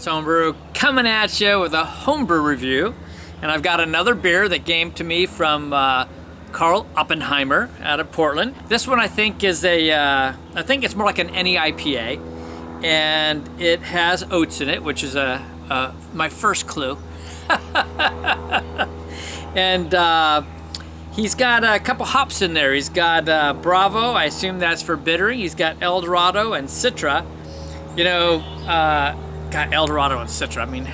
It's Homebrew coming at you with a homebrew review, and I've got another beer that came to me from Karl Oppenheimer out of Portland. This one I think is I think it's more like an NEIPA, and it has oats in it, which is my first clue. And he's got a couple hops in there. He's got Bravo, I assume that's for bittering. He's got Dorado and Citra. You know, got Dorado and Citra. I mean,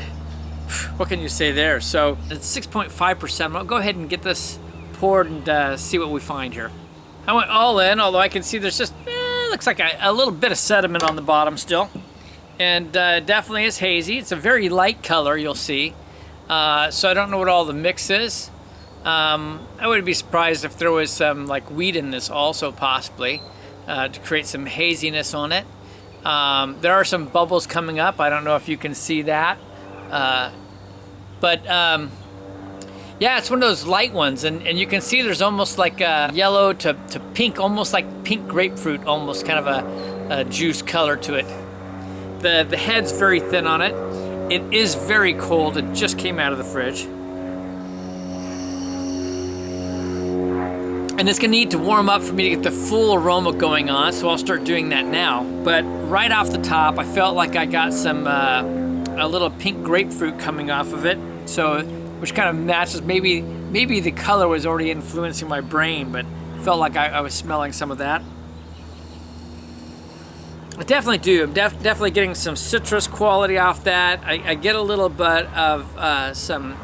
what can you say there? So it's 6.5%. I'll go ahead and get this poured and see what we find here. I went all in, although I can see there's just, looks like a little bit of sediment on the bottom still. And definitely is hazy. It's a very light color, you'll see. So I don't know what all the mix is. I wouldn't be surprised if there was some like wheat in this also, possibly, to create some haziness on it. There are some bubbles coming up. I don't know if you can see that. But yeah, it's one of those light ones, and you can see there's almost like a yellow to pink, almost like pink grapefruit, almost kind of a juice color to it. The head's very thin on it. It is very cold. It just came out of the fridge. And it's gonna need to warm up for me to get the full aroma going on, so I'll start doing that now. But right off the top, I felt like I got some, a little pink grapefruit coming off of it. So, which kind of matches, maybe the color was already influencing my brain, but felt like I was smelling some of that. I definitely do. I'm definitely getting some citrus quality off that. I get a little bit of some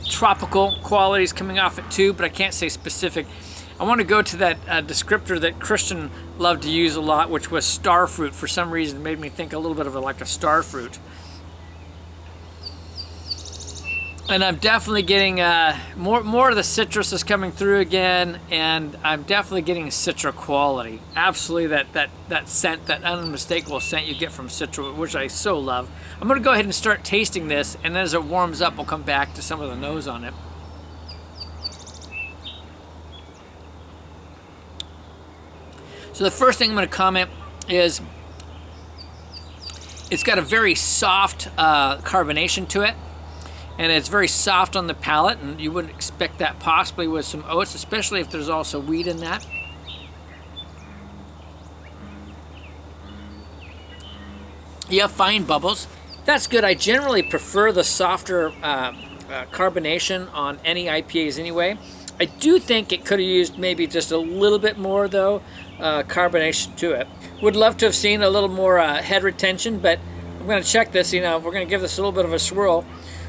tropical qualities coming off it too, but I can't say specific. I want to go to that descriptor that Christian loved to use a lot, which was starfruit. For some reason, it made me think a little bit of like a starfruit. And I'm definitely getting more of the citrus is coming through again, and I'm definitely getting Citra quality. Absolutely, that scent, that unmistakable scent you get from Citra, which I so love. I'm gonna go ahead and start tasting this, and as it warms up, we'll come back to some of the nose on it. So the first thing I'm gonna comment is it's got a very soft carbonation to it. And it's very soft on the palate, and you wouldn't expect that possibly with some oats, especially if there's also wheat in that. You have fine bubbles. That's good. I generally prefer the softer carbonation on any IPAs anyway. I do think it could have used maybe just a little bit more, though, carbonation to it. Would love to have seen a little more head retention, but I'm going to check this. You know, we're going to give this a little bit of a swirl.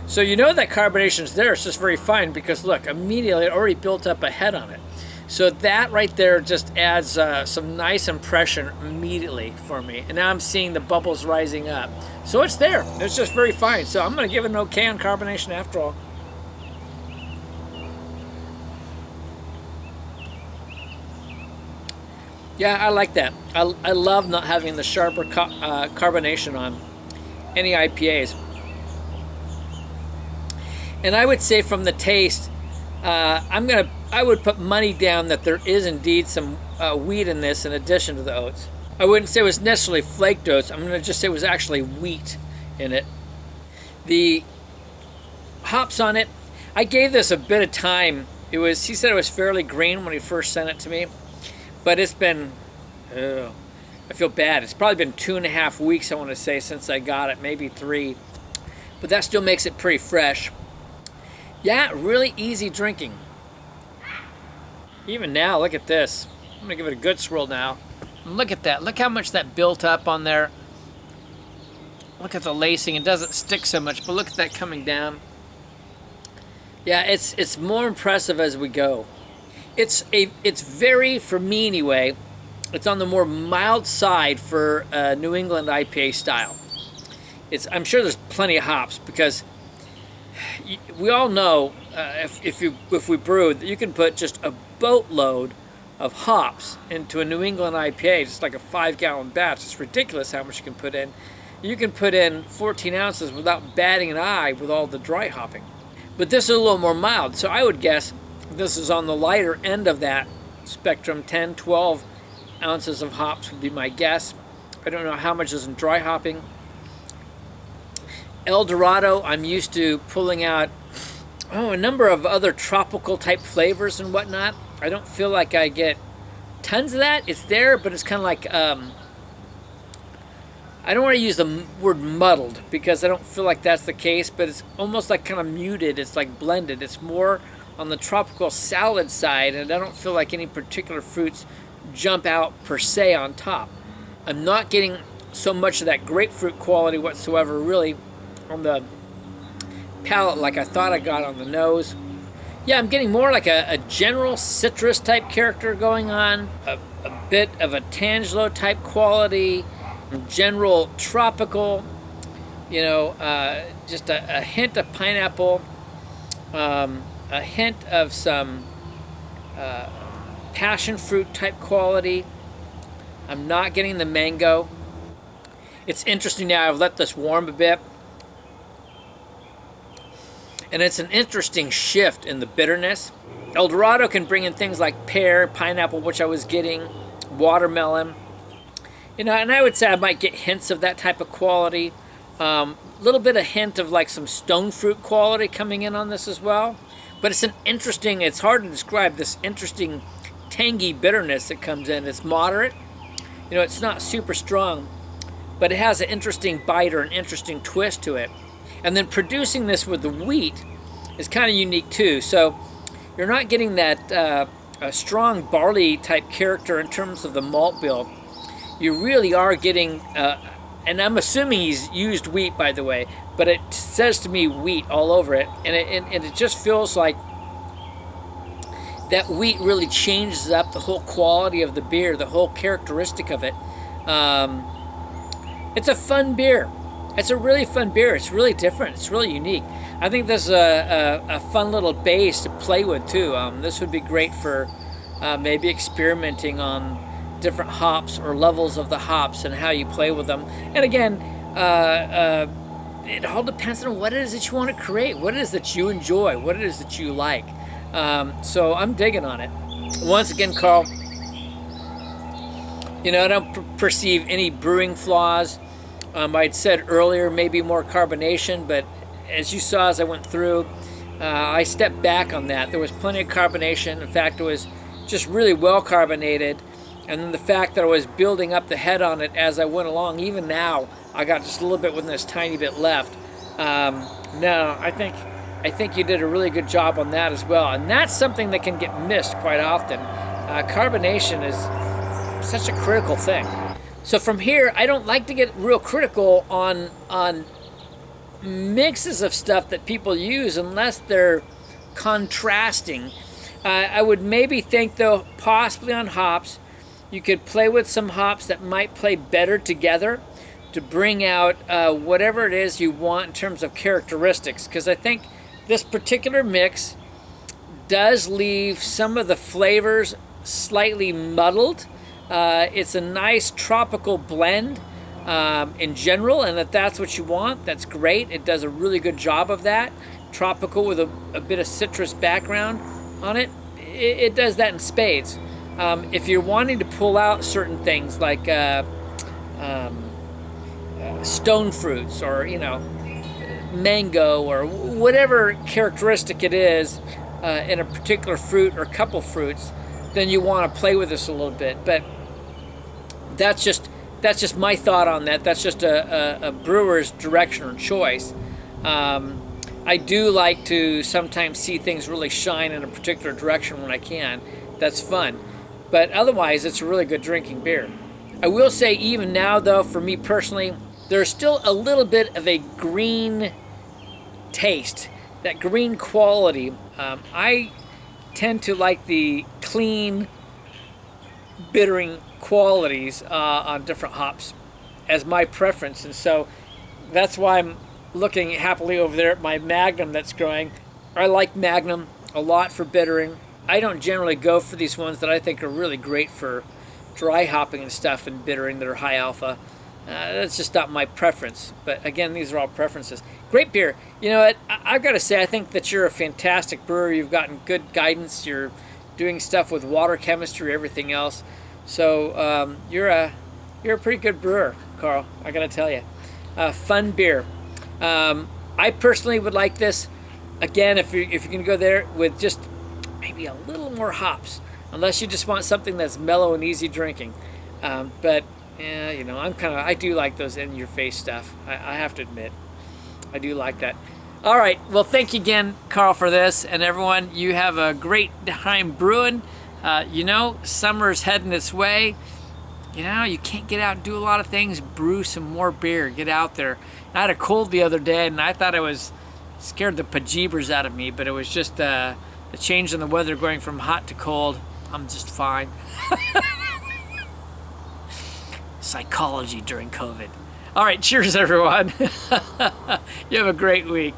So you know that carbonation's there. It's just very fine because look, immediately it already built up a head on it. So that right there just adds some nice impression immediately for me. And now I'm seeing the bubbles rising up. So it's there. It's just very fine. So I'm going to give it an okay on carbonation after all. Yeah, I like that. I love not having the sharper carbonation on any IPAs. And I would say from the taste, I would put money down that there is indeed some wheat in this in addition to the oats. I wouldn't say it was necessarily flaked oats. I'm going to just say it was actually wheat in it. The hops on it, I gave this a bit of time. He said it was fairly green when he first sent it to me, but it's been, I feel bad. It's probably been 2.5 weeks, I want to say, since I got it, maybe 3. But that still makes it pretty fresh. Yeah, really easy drinking. Even now, look at this. I'm gonna give it a good swirl now. And look at that. Look how much that built up on there. Look at the lacing. It doesn't stick so much, but look at that coming down. Yeah, it's more impressive as we go. It's very, for me anyway, it's on the more mild side for New England IPA style. I'm sure there's plenty of hops because we all know if we brew, you can put just a boatload of hops into a New England IPA, just like a 5-gallon batch. It's ridiculous how much you can put in. You can put in 14 ounces without batting an eye with all the dry hopping. But this is a little more mild, so I would guess this is on the lighter end of that spectrum. 10, 12 ounces of hops would be my guess. I don't know how much is in dry hopping. El Dorado, I'm used to pulling out a number of other tropical type flavors and whatnot. I don't feel like I get tons of that. It's there, but it's kind of like, I don't want to use the word muddled because I don't feel like that's the case, but it's almost like kind of muted. It's like blended. It's more on the tropical salad side, and I don't feel like any particular fruits jump out per se on top. I'm not getting so much of that grapefruit quality whatsoever really on the palate like I thought I got on the nose. Yeah, I'm getting more like a general citrus type character going on, a bit of a tangelo type quality, general tropical, you know, just a hint of pineapple, a hint of some passion fruit type quality. I'm not getting the mango. It's interesting now, I've let this warm a bit, and it's an interesting shift in the bitterness. El Dorado can bring in things like pear, pineapple, which I was getting, watermelon. You know, and I would say I might get hints of that type of quality. Little bit of hint of like some stone fruit quality coming in on this as well. But it's an interesting, it's hard to describe, this interesting tangy bitterness that comes in. It's moderate. You know, it's not super strong, but it has an interesting bite or an interesting twist to it. And then producing this with the wheat is kind of unique too. So you're not getting that a strong barley type character in terms of the malt bill. You really are getting, and I'm assuming he's used wheat, by the way, but it says to me wheat all over it, and it just feels like that wheat really changes up the whole quality of the beer, the whole characteristic of it. It's a fun beer. It's a really fun beer. It's really different. It's really unique. I think this is a fun little base to play with too. This would be great for maybe experimenting on different hops or levels of the hops and how you play with them. And again, it all depends on what it is that you want to create, what it is that you enjoy, what it is that you like. So I'm digging on it. Once again, Karl, you know, I don't perceive any brewing flaws. I'd said earlier maybe more carbonation, but as you saw as I went through, I stepped back on that. There was plenty of carbonation. In fact, it was just really well carbonated. And then the fact that I was building up the head on it as I went along, even now, I got just a little bit with this tiny bit left. No, I think you did a really good job on that as well. And that's something that can get missed quite often. Carbonation is such a critical thing. So from here, I don't like to get real critical on mixes of stuff that people use unless they're contrasting. I would maybe think, though, possibly on hops, you could play with some hops that might play better together to bring out whatever it is you want in terms of characteristics. Because I think this particular mix does leave some of the flavors slightly muddled. It's a nice tropical blend in general, and if that's what you want, that's great. It does a really good job of that. Tropical with a bit of citrus background on it. It does that in spades. If you're wanting to pull out certain things like stone fruits or, you know, mango or whatever characteristic it is in a particular fruit or couple fruits, then you want to play with this a little bit. But that's just my thought on that. That's just a brewer's direction or choice. I do like to sometimes see things really shine in a particular direction when I can. That's fun. But otherwise, it's a really good drinking beer. I will say, even now, though, for me personally, there's still a little bit of a green taste, that green quality. I tend to like the clean, bittering qualities on different hops as my preference. And so that's why I'm looking happily over there at my Magnum that's growing. I like Magnum a lot for bittering. I don't generally go for these ones that I think are really great for dry hopping and stuff and bittering that are high alpha. That's just not my preference. But again, these are all preferences. Great beer. You know what? I've got to say, I think that you're a fantastic brewer. You've gotten good guidance. You're doing stuff with water chemistry, everything else. So you're a pretty good brewer, Karl. I got to tell you. Fun beer. I personally would like this, again, if you're going to go there with just maybe a little more hops, unless you just want something that's mellow and easy drinking. But yeah, you know, I do like those in-your-face stuff. I have to admit, I do like that. All right, well, thank you again, Karl, for this, and everyone, you have a great time brewing. You know, summer's heading its way. You know, you can't get out and do a lot of things. Brew some more beer. Get out there. I had a cold the other day, and I thought it was scared the bejeebers out of me, but it was just the change in the weather going from hot to cold. I'm just fine. Psychology during COVID. All right, cheers, everyone. You have a great week.